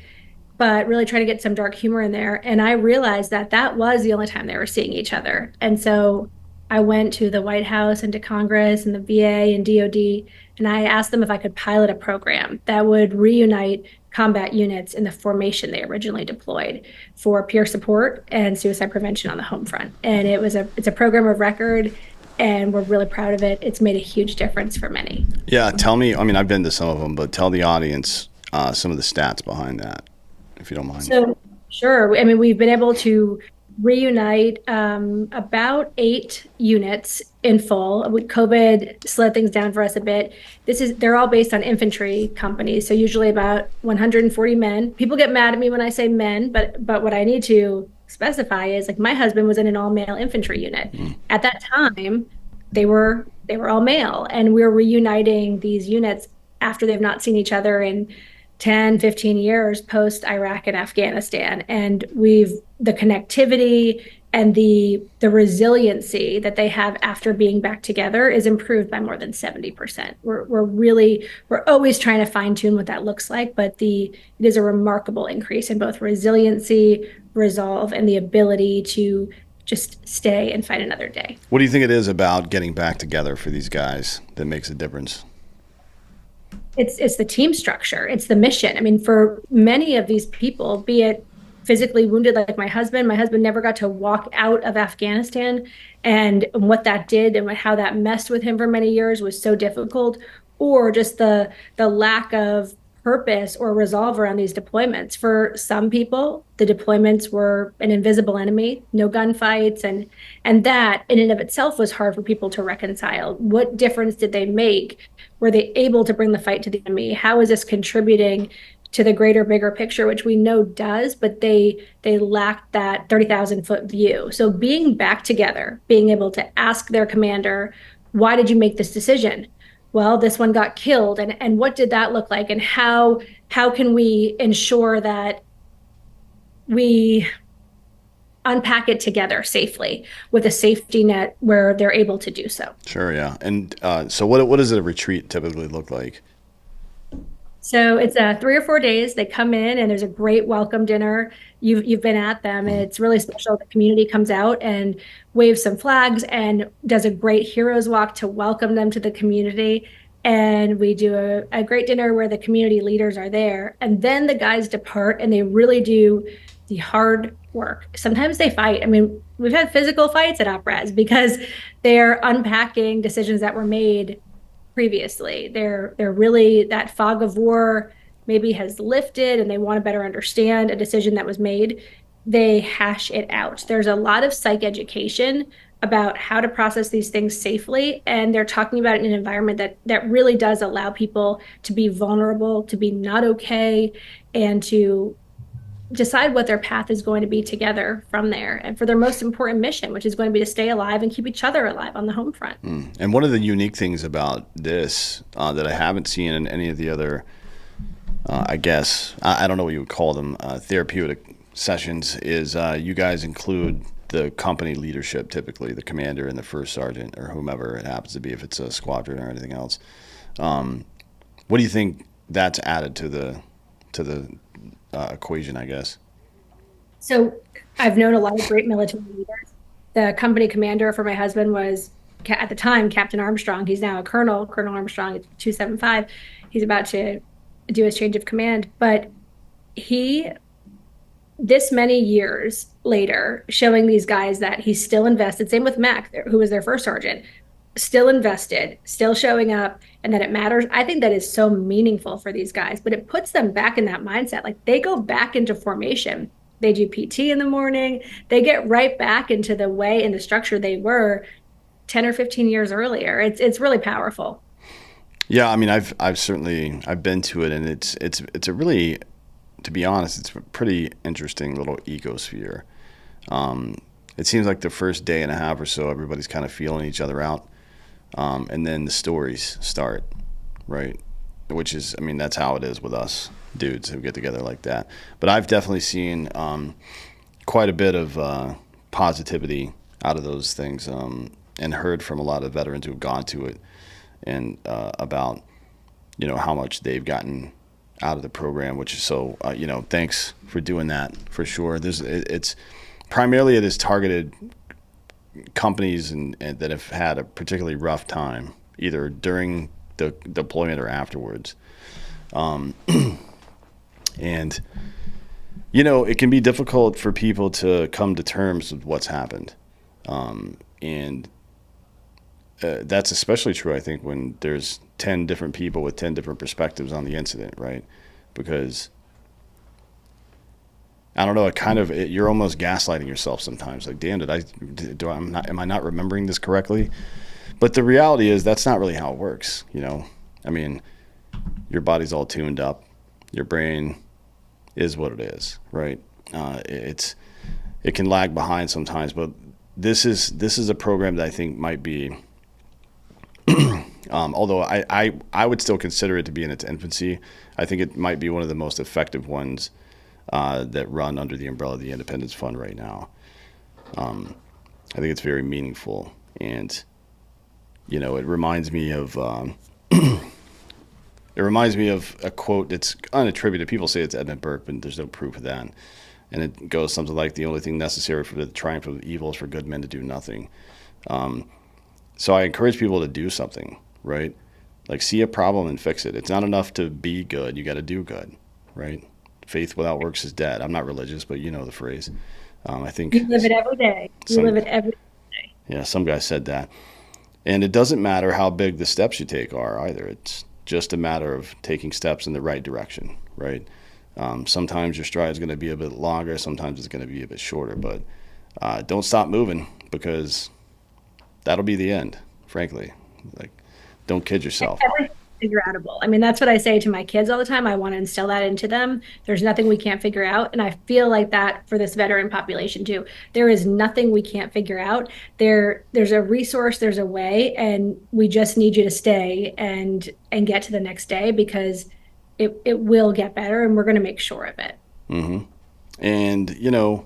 but really try to get some dark humor in there. And I realized that was the only time they were seeing each other. And so I went to the White House and to Congress and the VA and DOD, and I asked them if I could pilot a program that would reunite combat units in the formation they originally deployed for peer support and suicide prevention on the home front. And it's a program of record, and we're really proud of it. It's made a huge difference for many. Yeah, tell me. I mean, I've been to some of them, but tell the audience some of the stats behind that, if you don't mind. So, sure. I mean, we've been able to reunite about 8 units in full. COVID slowed things down for us a bit. They're all based on infantry companies, so usually about 140 men. People get mad at me when I say men, but what I need to specify is like my husband was in an all-male infantry unit. At that time, they were all male, and we're reuniting these units after they've not seen each other in 10, 15 years post Iraq and Afghanistan. And the connectivity and the resiliency that they have after being back together is improved by more than 70%. We're always trying to fine tune what that looks like, but it is a remarkable increase in both resiliency, resolve, and the ability to just stay and fight another day. What do you think it is about getting back together for these guys that makes a difference? It's the team structure. It's the mission. I mean, for many of these people, be it physically wounded like my husband never got to walk out of Afghanistan, and what that did and how that messed with him for many years was so difficult, or just the lack of purpose or resolve around these deployments. For some people, the deployments were an invisible enemy, no gunfights, and that in and of itself was hard for people to reconcile. What difference did they make? Were they able to bring the fight to the enemy? How is this contributing to the greater, bigger picture, which we know does, but they lacked that 30,000-foot view. So being back together, being able to ask their commander, why did you make this decision? Well, this one got killed, and what did that look like? And how can we ensure that we unpack it together safely with a safety net where they're able to do so? Sure, yeah. And so what does a retreat typically look like? So it's 3 or 4 days. They come in and there's a great welcome dinner. You've been at them, and it's really special. The community comes out and waves some flags and does a great heroes walk to welcome them to the community. And we do a great dinner where the community leaders are there. And then the guys depart and they really do the hard work. Sometimes they fight. I mean, we've had physical fights at OpRes because they're unpacking decisions that were made previously. They're really, that fog of war maybe has lifted and they want to better understand a decision that was made. They hash it out. There's a lot of psych education about how to process these things safely, and they're talking about it in an environment that really does allow people to be vulnerable, to be not okay, and to decide what their path is going to be together from there, and for their most important mission, which is going to be to stay alive and keep each other alive on the home front. And one of the unique things about this that I haven't seen in any of the other, I guess, I don't know what you would call them, therapeutic sessions, is you guys include the company leadership, typically the commander and the first sergeant or whomever it happens to be, if it's a squadron or anything else. What do you think that's added to the equation, I guess? So I've known a lot of great military leaders. The company commander for my husband was, at the time, Captain Armstrong. He's now a colonel, Colonel Armstrong at 275. He's about to do his change of command. But he, this many years later, showing these guys that he's still invested. Same with Mac, who was their first sergeant. Still invested, still showing up, and that it matters. I think that is so meaningful for these guys, but it puts them back in that mindset. Like, they go back into formation. They do PT in the morning. They get right back into the way and the structure they were 10 or 15 years earlier. It's really powerful. Yeah, I mean, I've been to it, and it's a really, to be honest, it's a pretty interesting little ecosphere. It seems like the first day and a half or so, everybody's kind of feeling each other out. And then the stories start, right? Which is, I mean, that's how it is with us dudes who get together like that. But I've definitely seen quite a bit of positivity out of those things, and heard from a lot of veterans who have gone to it, and about, how much they've gotten out of the program, which is so, thanks for doing that, for sure. It's primarily, it is targeted companies and that have had a particularly rough time, either during the deployment or afterwards. And it can be difficult for people to come to terms with what's happened. And that's especially true, I think, when there's 10 different people with 10 different perspectives on the incident, right? because I don't know. You're almost gaslighting yourself sometimes. Like, damn, am I not remembering this correctly? But the reality is that's not really how it works. I mean, your body's all tuned up. Your brain is what it is, right? It can lag behind sometimes, but this is a program that I think might be, although I would still consider it to be in its infancy. I think it might be one of the most effective ones that run under the umbrella of the Independence Fund right now. I think it's very meaningful, and it reminds me of a quote that's unattributed. People say it's Edmund Burke, but there's no proof of that. And it goes something like, "The only thing necessary for the triumph of evil is for good men to do nothing." So I encourage people to do something, right? Like, see a problem and fix it. It's not enough to be good. You got to do good, right? Faith without works is dead. I'm not religious, but you know the phrase. I think You live it every day. You live it every day. Yeah, some guy said that. And it doesn't matter how big the steps you take are either. It's just a matter of taking steps in the right direction, right? Sometimes your stride is going to be a bit longer. Sometimes it's going to be a bit shorter. But don't stop moving, because that'll be the end, frankly. Like, don't kid yourself. Everything's figure outable. I mean, that's what I say to my kids all the time. I want to instill that into them. There's nothing we can't figure out. And I feel like that for this veteran population too. There is nothing we can't figure out. There's a resource, there's a way, and we just need you to stay and get to the next day, because it will get better, and we're going to make sure of it. Mm-hmm. And,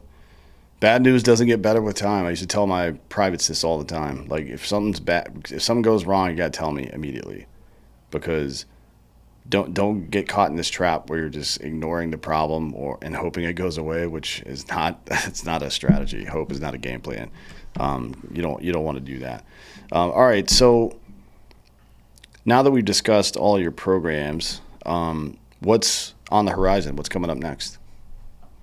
bad news doesn't get better with time. I used to tell my privates this all the time. Like, if something goes wrong, you got to tell me immediately, because don't get caught in this trap where you're just ignoring the problem and hoping it goes away, which is it's not a strategy. Hope is not a game plan. You don't want to do that. All right. So now that we've discussed all your programs, what's on the horizon? What's coming up next?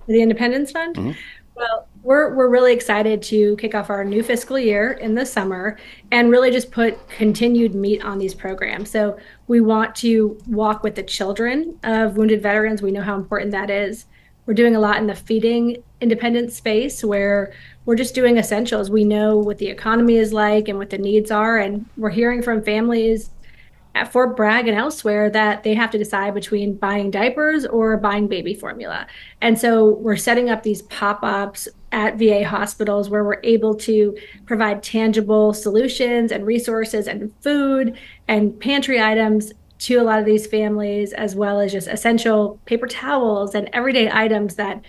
The Independence Fund? Mm-hmm. Well, we're really excited to kick off our new fiscal year in the summer and really just put continued meat on these programs. So we want to walk with the children of wounded veterans. We know how important that is. We're doing a lot in the feeding independence space, where we're just doing essentials. We know what the economy is like and what the needs are, and we're hearing from families at Fort Bragg and elsewhere that they have to decide between buying diapers or buying baby formula. And so we're setting up these pop-ups at VA hospitals where we're able to provide tangible solutions and resources and food and pantry items to a lot of these families, as well as just essential paper towels and everyday items that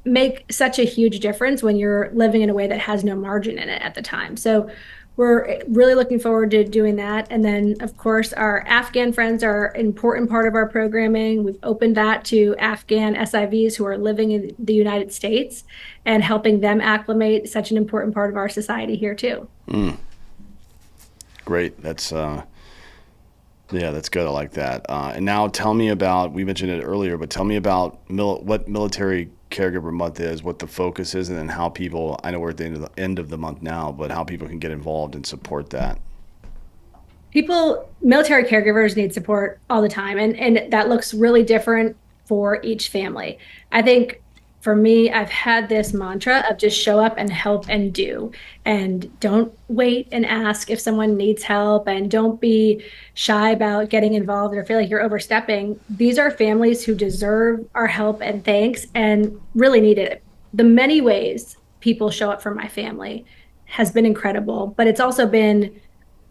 make such a huge difference when you're living in a way that has no margin in it at the time. So we're really looking forward to doing that. And then, of course, our Afghan friends are an important part of our programming. We've opened that to Afghan SIVs who are living in the United States, and helping them acclimate, such an important part of our society here, too. Great. That's good. I like that. And now tell me about, we mentioned it earlier, but tell me about what Military Caregiver Month is, what the focus is, and then how people, I know we're at the end of the month now, but how people can get involved and support that. Military caregivers need support all the time, and that looks really different for each family. I think for me, I've had this mantra of just show up and help and do, and don't wait and ask if someone needs help, and don't be shy about getting involved or feel like you're overstepping. These are families who deserve our help and thanks and really need it. The many ways people show up for my family has been incredible, but it's also been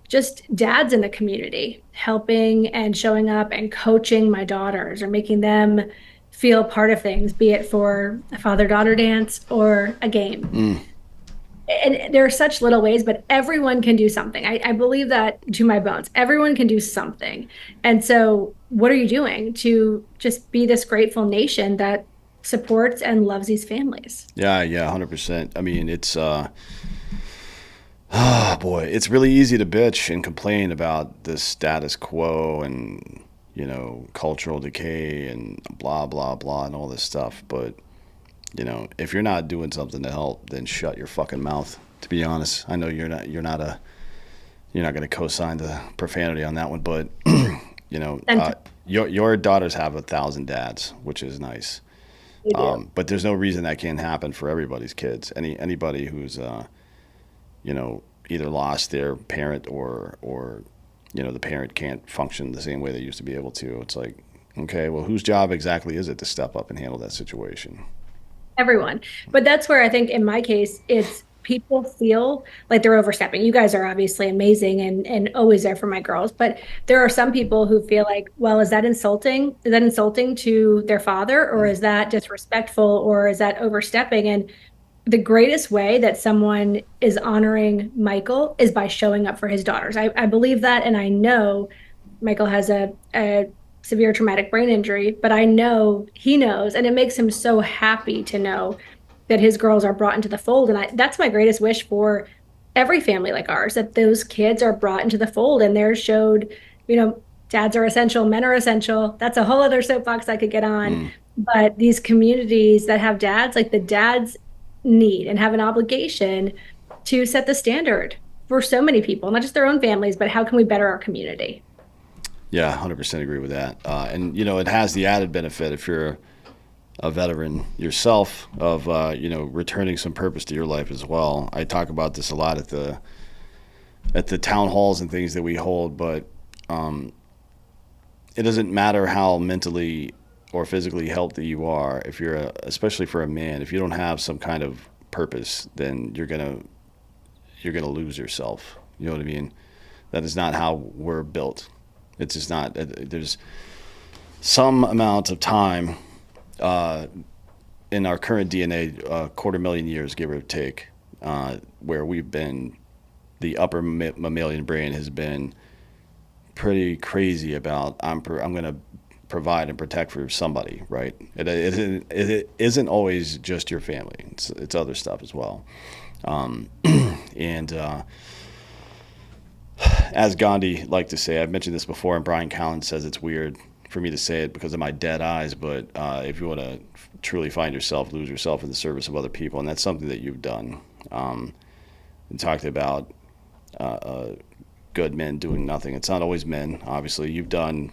just dads in the community helping and showing up and coaching my daughters, or making them feel part of things, be it for a father-daughter dance or a game. And there are such little ways, but everyone can do something. I believe that to my bones. Everyone can do something. And so what are you doing to just be this grateful nation that supports and loves these families? Yeah, 100%. I mean, it's it's really easy to bitch and complain about the status quo and cultural decay and blah, blah, blah, and all this stuff. But, if you're not doing something to help, then shut your fucking mouth, to be honest. I know you're not going to co-sign the profanity on that one, but, your daughters have 1,000 dads, which is nice. We do. But there's no reason that can't happen for everybody's kids. Anybody who's either lost their parent or the parent can't function the same way they used to be able to. It's like, okay, well, whose job exactly is it to step up and handle that situation? Everyone. But that's where I think in my case, it's people feel like they're overstepping. You guys are obviously amazing and always there for my girls, but there are some people who feel like, well, is that insulting? Is that insulting to their father, or is that disrespectful, or is that overstepping? And the greatest way that someone is honoring Michael is by showing up for his daughters. I believe that, and I know Michael has a severe traumatic brain injury, but I know he knows, and it makes him so happy to know that his girls are brought into the fold. And that's my greatest wish for every family like ours, that those kids are brought into the fold and they're showed, dads are essential, men are essential. That's a whole other soapbox I could get on. Mm, But these communities that have dads, like the dads need and have an obligation to set the standard for so many people, not just their own families, but how can we better our community? yeah, 100% agree with that. And it has the added benefit if you're a veteran yourself of returning some purpose to your life as well. I talk about this a lot at the town halls and things that we hold, but it doesn't matter how mentally or physically healthy you are if especially for a man, if you don't have some kind of purpose, then you're gonna lose yourself. You know what I mean? That is not how we're built. It's just not. There's some amount of time in our current DNA, a quarter million years, give or take, where we've been, the upper mammalian brain has been pretty crazy about I'm going to provide and protect for somebody, right? It isn't always just your family. It's other stuff as well. And as Gandhi liked to say, I've mentioned this before, and Brian Callen says it's weird for me to say it because of my dead eyes, but if you want to truly find yourself, lose yourself in the service of other people, and that's something that you've done. And talked about good men doing nothing. It's not always men, obviously. You've done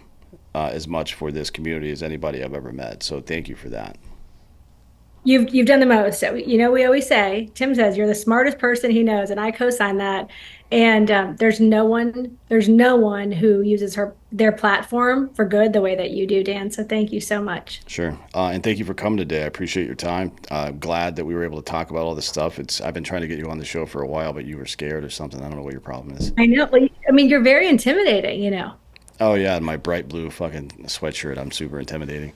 as much for this community as anybody I've ever met, so thank you for that. You've done the most. So, we always say, Tim says you're the smartest person he knows, and I co-sign that. And there's no one who uses their platform for good the way that you do, Dan. So thank you so much. Sure. And thank you for coming today. I appreciate your time. I'm glad that we were able to talk about all this stuff. I've been trying to get you on the show for a while, but you were scared or something. I don't know what your problem is. I know. Well, I mean, you're very intimidating. Oh yeah, and my bright blue fucking sweatshirt. I'm super intimidating.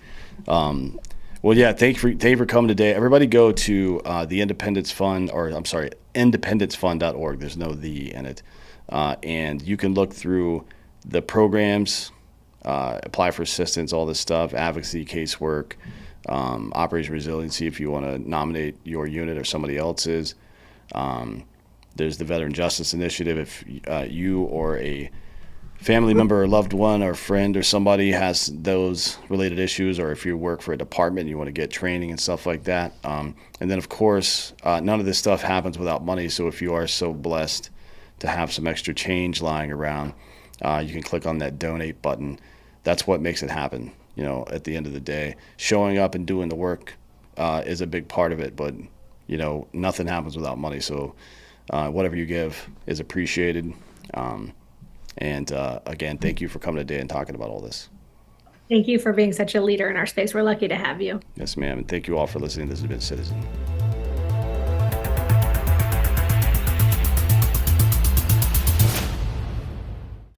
Well, yeah, thank you for coming today. Everybody go to the Independence Fund, or I'm sorry, independencefund.org. There's no "the" in it. And you can look through the programs, apply for assistance, all this stuff, advocacy, casework, Operation Resiliency if you want to nominate your unit or somebody else's. There's the Veteran Justice Initiative if you or a family member or loved one or friend or somebody has those related issues, or if you work for a department and you want to get training and stuff like that. And then, of course, none of this stuff happens without money. So if you are so blessed to have some extra change lying around, you can click on that donate button. That's what makes it happen. At the end of the day, showing up and doing the work is a big part of it. But, nothing happens without money. So whatever you give is appreciated. And again, thank you for coming today and talking about all this. Thank you for being such a leader in our space. We're lucky to have you. Yes, ma'am. And thank you all for listening. This has been Citizen.